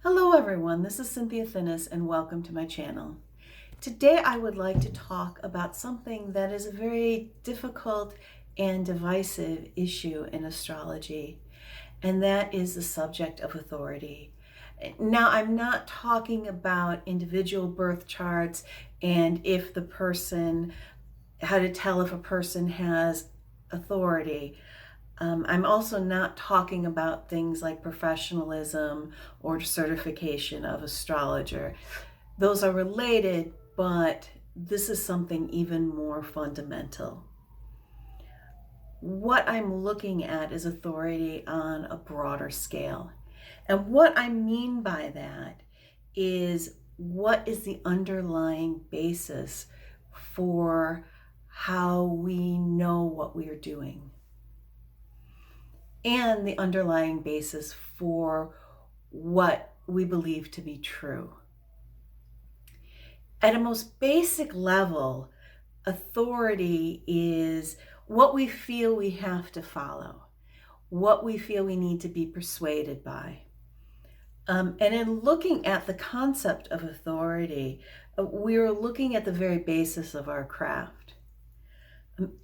Hello everyone, this is Cynthia Finnis and welcome to my channel. Today I would like to talk about something that is a very difficult and divisive issue in astrology, and that is the subject of authority. Now, I'm not talking about individual birth charts and how to tell if a person has authority. I'm also not talking about things like professionalism or certification of astrologer. Those are related, but this is something even more fundamental. What I'm looking at is authority on a broader scale. And what I mean by that is, what is the underlying basis for how we know what we are doing? And the underlying basis for what we believe to be true. At a most basic level, authority is what we feel we have to follow, what we feel we need to be persuaded by. And in looking at the concept of authority, we're looking at the very basis of our craft.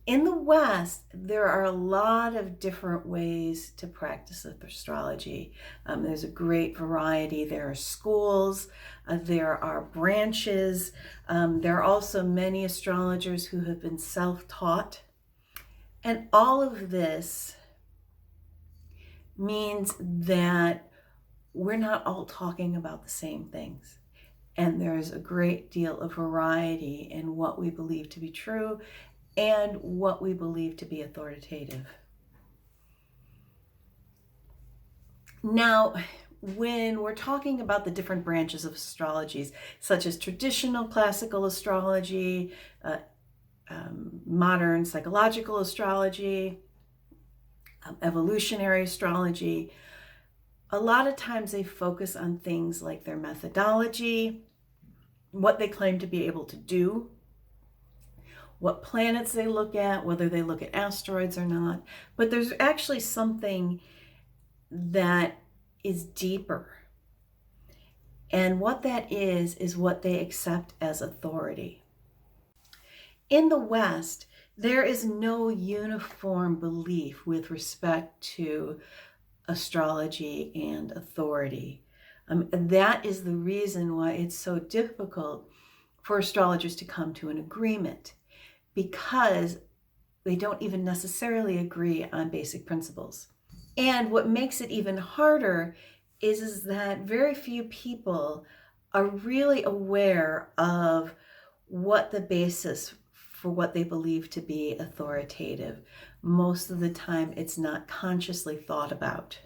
In the West, there are a lot of different ways to practice astrology. There's a great variety. There are schools, there are branches. There are also many astrologers who have been self-taught. And all of this means that we're not all talking about the same things. And there's a great deal of variety in what we believe to be true and what we believe to be authoritative. Now, when we're talking about the different branches of astrologies, such as traditional classical astrology, modern psychological astrology, evolutionary astrology, a lot of times they focus on things like their methodology, what they claim to be able to do, what planets they look at, whether they look at asteroids or not. But there's actually something that is deeper. And what that is what they accept as authority. In the West, there is no uniform belief with respect to astrology and authority. That is the reason why it's so difficult for astrologers to come to an agreement, because they don't even necessarily agree on basic principles. And what makes it even harder is that very few people are really aware of what the basis for what they believe to be authoritative. Most of the time, it's not consciously thought about.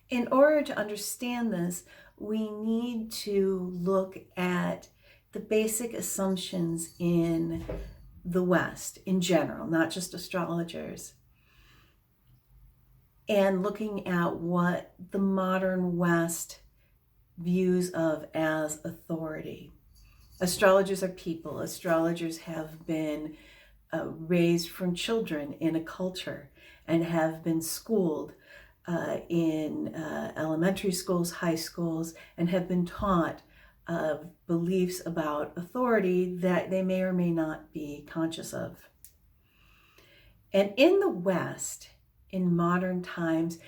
In order to understand this, we need to look at the basic assumptions in the West in general, not just astrologers, and looking at what the modern West views of as authority. Astrologers are people. Astrologers have been raised from children in a culture and have been schooled in elementary schools, high schools, and have been taught beliefs about authority that they may or may not be conscious of. And in the West, in modern times,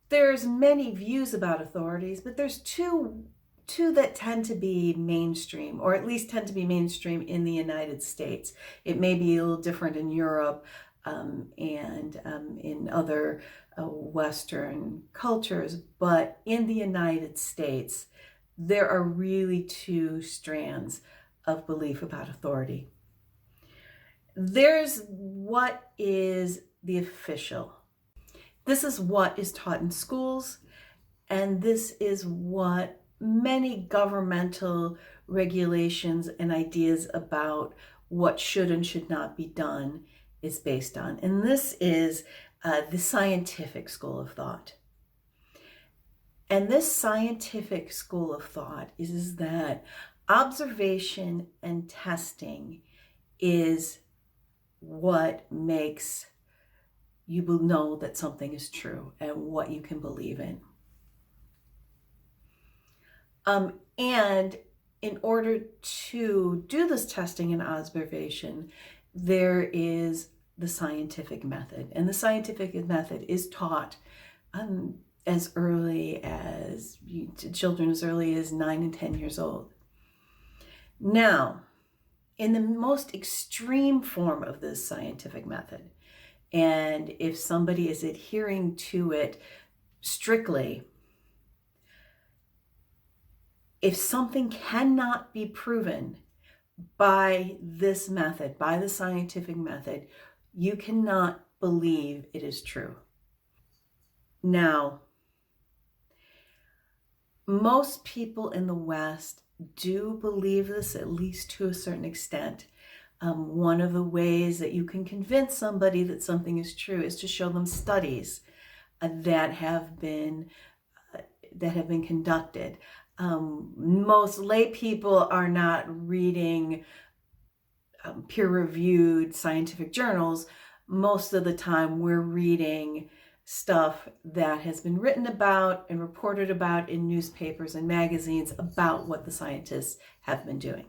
there's many views about authorities, but there's two that tend to be mainstream, or at least tend to be mainstream in the United States. It may be a little different in Europe and in other Western cultures, but in the United States, there are really two strands of belief about authority. There's what is the official. This is what is taught in schools, and this is what many governmental regulations and ideas about what should and should not be done is based on. And this is the scientific school of thought. And this scientific school of thought is that observation and testing is what makes you will know that something is true and what you can believe in. And in order to do this testing and observation, there is the scientific method. And the scientific method is taught as early as to children as early as 9 and 10 years old. Now, in the most extreme form of this scientific method, and if somebody is adhering to it strictly, if something cannot be proven by this method, by the scientific method, you cannot believe it is true. Now, most people in the West do believe this, at least to a certain extent. One of the ways that you can convince somebody that something is true is to show them studies that have been conducted. Most lay people are not reading peer-reviewed scientific journals. Most of the time we're reading stuff that has been written about and reported about in newspapers and magazines about what the scientists have been doing.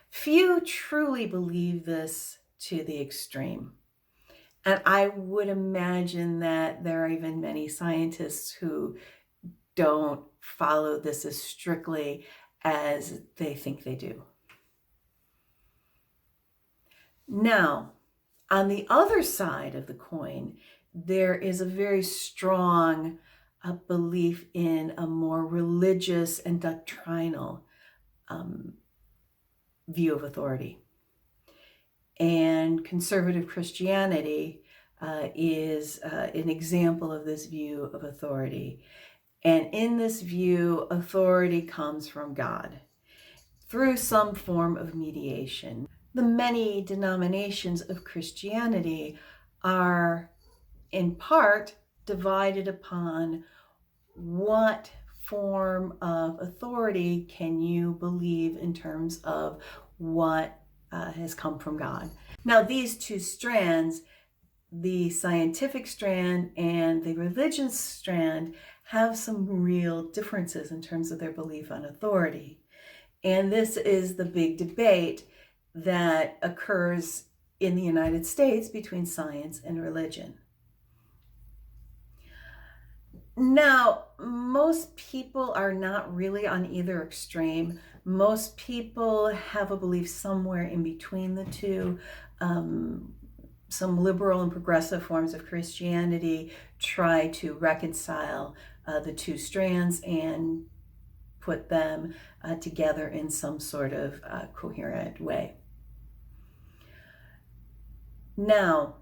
Few truly believe this to the extreme. And I would imagine that there are even many scientists who don't follow this as strictly as they think they do. Now, on the other side of the coin, there is a very strong belief in a more religious and doctrinal view of authority. And conservative Christianity is an example of this view of authority. And in this view, authority comes from God through some form of mediation. The many denominations of Christianity are in part divided upon what form of authority can you believe in terms of what has come from God. Now, these two strands, the scientific strand and the religious strand, have some real differences in terms of their belief on authority. And this is the big debate that occurs in the United States between science and religion. Now, most people are not really on either extreme. Most people have a belief somewhere in between the two. Some liberal and progressive forms of Christianity try to reconcile the two strands and put them together in some sort of coherent way. Now,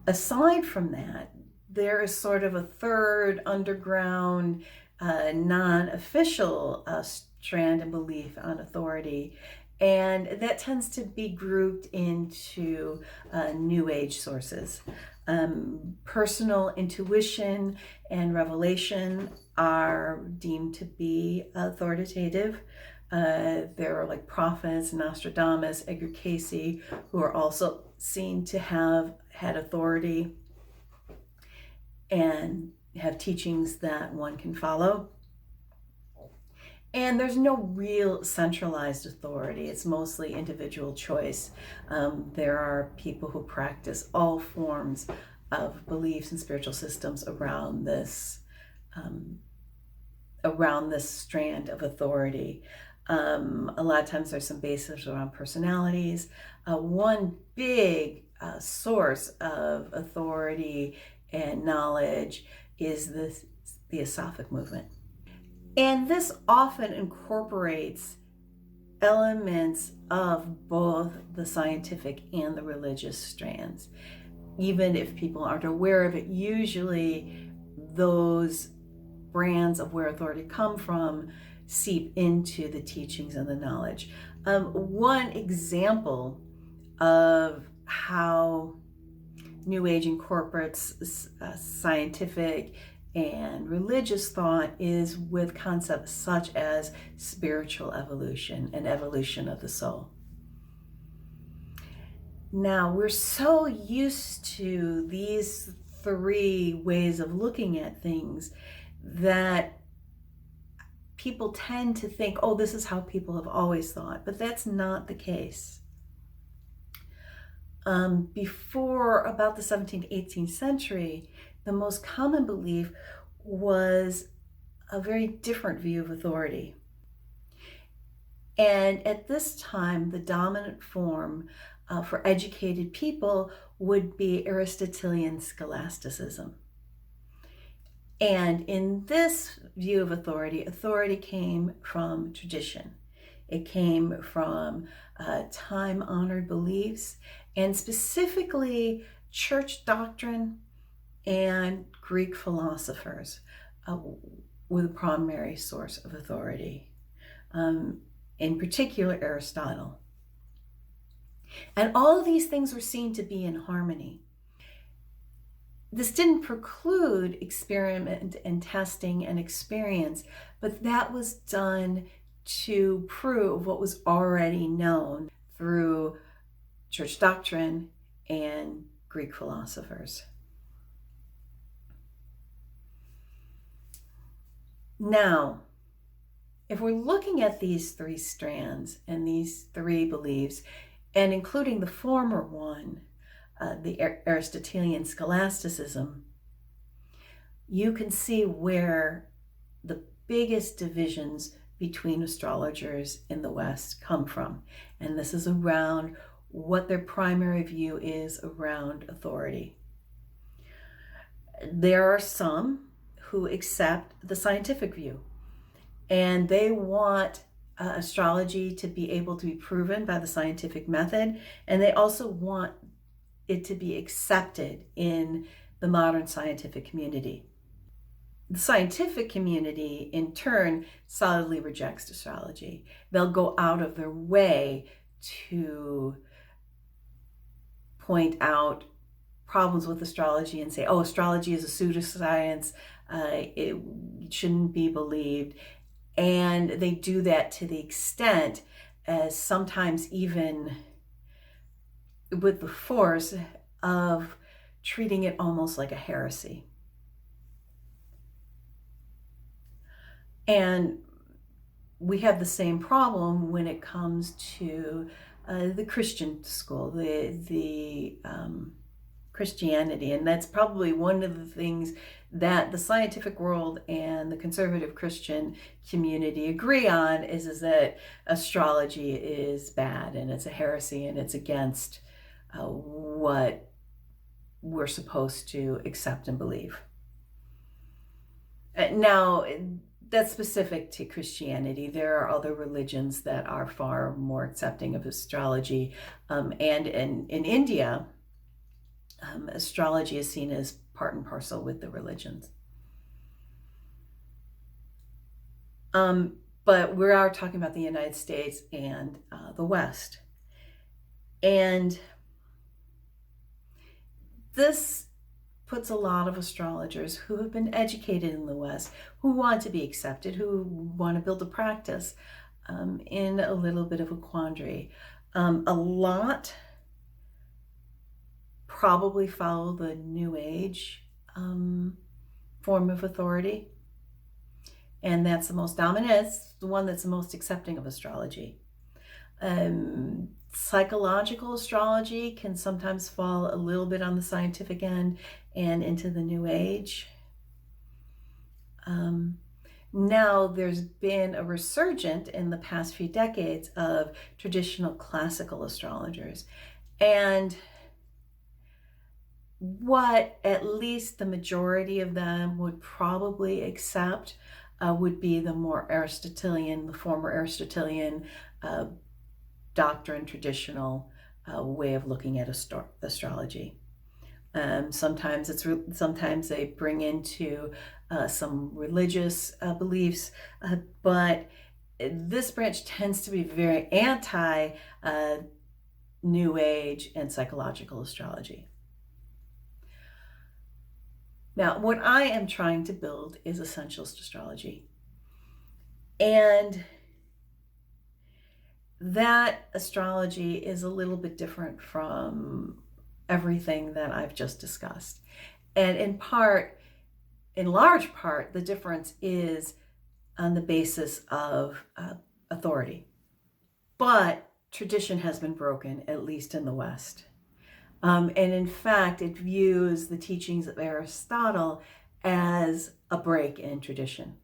aside from that, there is sort of a third underground, non-official strand and belief on authority, and that tends to be grouped into New Age sources. Personal intuition and revelation are deemed to be authoritative. There are like prophets, Nostradamus, Edgar Cayce, who are also seen to have had authority and have teachings that one can follow. And there's no real centralized authority. It's mostly individual choice. There are people who practice all forms of beliefs and spiritual systems around this strand of authority. A lot of times there's some basis around personalities. One big source of authority and knowledge is the Esophage Movement. And this often incorporates elements of both the scientific and the religious strands. Even if people aren't aware of it, usually those brands of where authority come from seep into the teachings and the knowledge. One example of how New Age incorporates scientific and religious thought is with concepts such as spiritual evolution and evolution of the soul. Now, we're so used to these three ways of looking at things that people tend to think, oh, this is how people have always thought, but that's not the case. Before about the 17th, 18th century, the most common belief was a very different view of authority. And at this time, the dominant form for educated people would be Aristotelian scholasticism. And in this view of authority, authority came from tradition. It came from time-honored beliefs, and specifically church doctrine and Greek philosophers were the primary source of authority. In particular, Aristotle. And all of these things were seen to be in harmony. This didn't preclude experiment and testing and experience, but that was done to prove what was already known through church doctrine and Greek philosophers. Now, if we're looking at these three strands and these three beliefs, and including the former one, the Aristotelian scholasticism, you can see where the biggest divisions between astrologers in the West come from. And this is around what their primary view is around authority. There are some who accept the scientific view, and they want astrology to be able to be proven by the scientific method, and they also want it to be accepted in the modern scientific community. The scientific community, in turn, solidly rejects astrology. They'll go out of their way to point out problems with astrology and say, oh, astrology is a pseudoscience, it shouldn't be believed. And they do that to the extent as sometimes even with the force of treating it almost like a heresy. And we have the same problem when it comes to the Christian school, the Christianity. And that's probably one of the things that the scientific world and the conservative Christian community agree on is that astrology is bad and it's a heresy and it's against what we're supposed to accept and believe. Now, that's specific to Christianity. There are other religions that are far more accepting of astrology. And in India, astrology is seen as part and parcel with the religions. But we are talking about the United States and the West. And this puts a lot of astrologers who have been educated in the West, who want to be accepted, who want to build a practice, in a little bit of a quandary. A lot probably follow the New Age form of authority, and that's the most dominant. It's the one that's the most accepting of astrology. Psychological astrology can sometimes fall a little bit on the scientific end and into the New Age. Now there's been a resurgence in the past few decades of traditional classical astrologers, and what at least the majority of them would probably accept would be the more Aristotelian, the former Aristotelian doctrine, traditional way of looking at astrology. Sometimes they bring into some religious beliefs, but this branch tends to be very anti New Age and psychological astrology. Now, what I am trying to build is essentialist astrology. And that astrology is a little bit different from everything that I've just discussed. And in large part, the difference is on the basis of authority. But tradition has been broken, at least in the West. And in fact, it views the teachings of Aristotle as a break in tradition.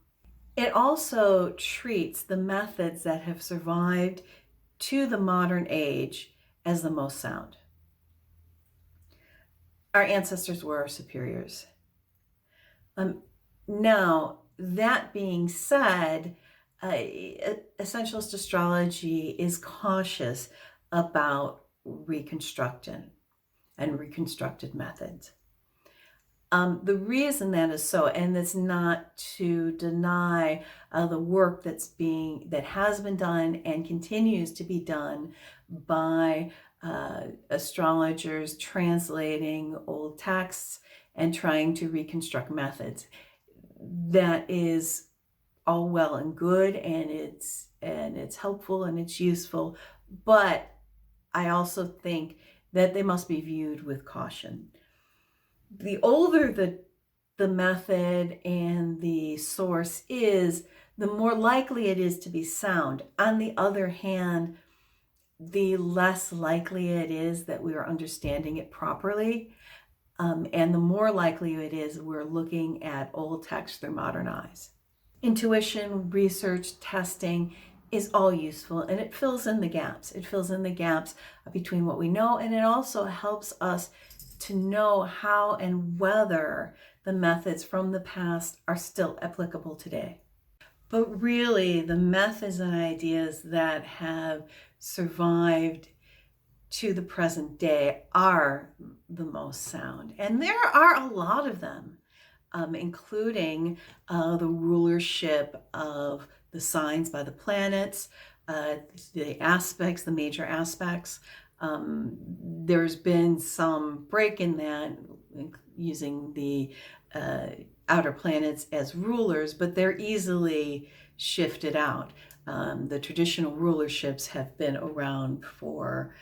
It also treats the methods that have survived to the modern age as the most sound. Our ancestors were our superiors. Now, that being said, essentialist astrology is cautious about reconstruction and reconstructed methods. The reason that is so, and it's not to deny the work that has been done and continues to be done by astrologers translating old texts and trying to reconstruct methods. That is all well and good, and it's helpful and it's useful, but I also think that they must be viewed with caution. The older the method and the source is, the more likely it is to be sound. On the other hand, the less likely it is that we are understanding it properly, and the more likely it is we're looking at old text through modern eyes. Intuition, research, testing is all useful, and it fills in the gaps. It fills in the gaps between what we know, and it also helps us to know how and whether the methods from the past are still applicable today. But really, the methods and ideas that have survived to the present day are the most sound. And there are a lot of them, including the rulership of the signs by the planets, the aspects, the major aspects. There's been some break in that using the outer planets as rulers, but they're easily shifted out. The traditional rulerships have been around for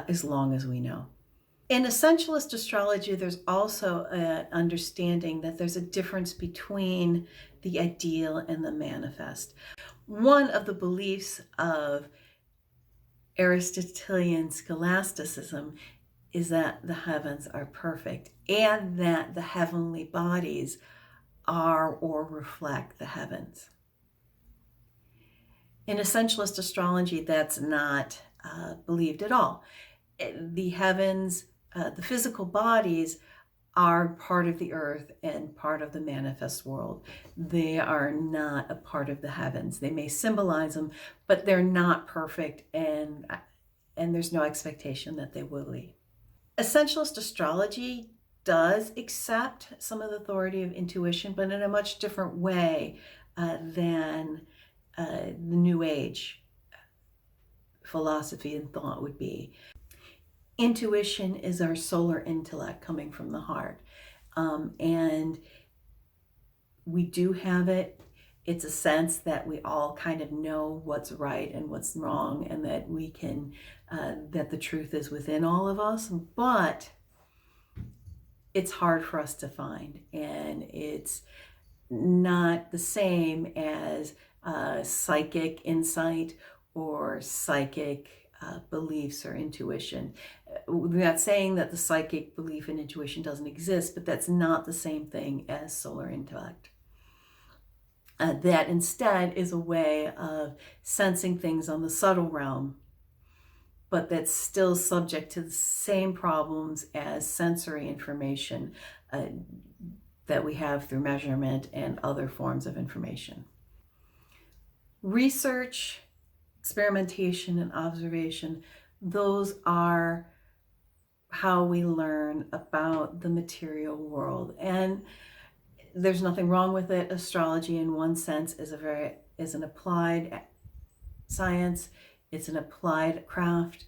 as long as we know. In essentialist astrology, there's also an understanding that there's a difference between the ideal and the manifest. One of the beliefs of Aristotelian scholasticism is that the heavens are perfect and that the heavenly bodies are or reflect the heavens. In essentialist astrology, that's not believed at all. The heavens, the physical bodies, are part of the earth and part of the manifest world. They are not a part of the heavens. They may symbolize them, but they're not perfect, and there's no expectation that they will be. Essentialist astrology does accept some of the authority of intuition, but in a much different way than the New Age philosophy and thought would be. Intuition is our solar intellect coming from the heart. And we do have it. It's a sense that we all kind of know what's right and what's wrong, and that we can, that the truth is within all of us, but it's hard for us to find. And it's not the same as psychic insight or psychic beliefs or intuition. We're not saying that the psychic belief and intuition doesn't exist, but that's not the same thing as solar intellect. That instead is a way of sensing things on the subtle realm, but that's still subject to the same problems as sensory information that we have through measurement and other forms of information. Research, experimentation, and observation, those are how we learn about the material world. And there's nothing wrong with it. Astrology, in one sense, is an applied science. It's an applied craft.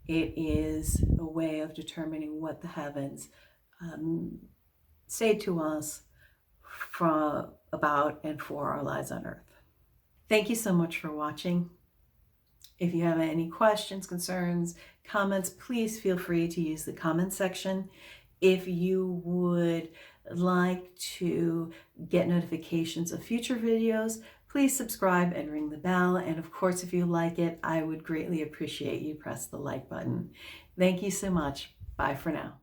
It is a way of determining what the heavens say to us about and for our lives on Earth. Thank you so much for watching. If you have any questions, concerns, comments, please feel free to use the comment section. If you would like to get notifications of future videos, please subscribe and ring the bell. And of course, if you like it, I would greatly appreciate you press the like button. Thank you so much. Bye for now.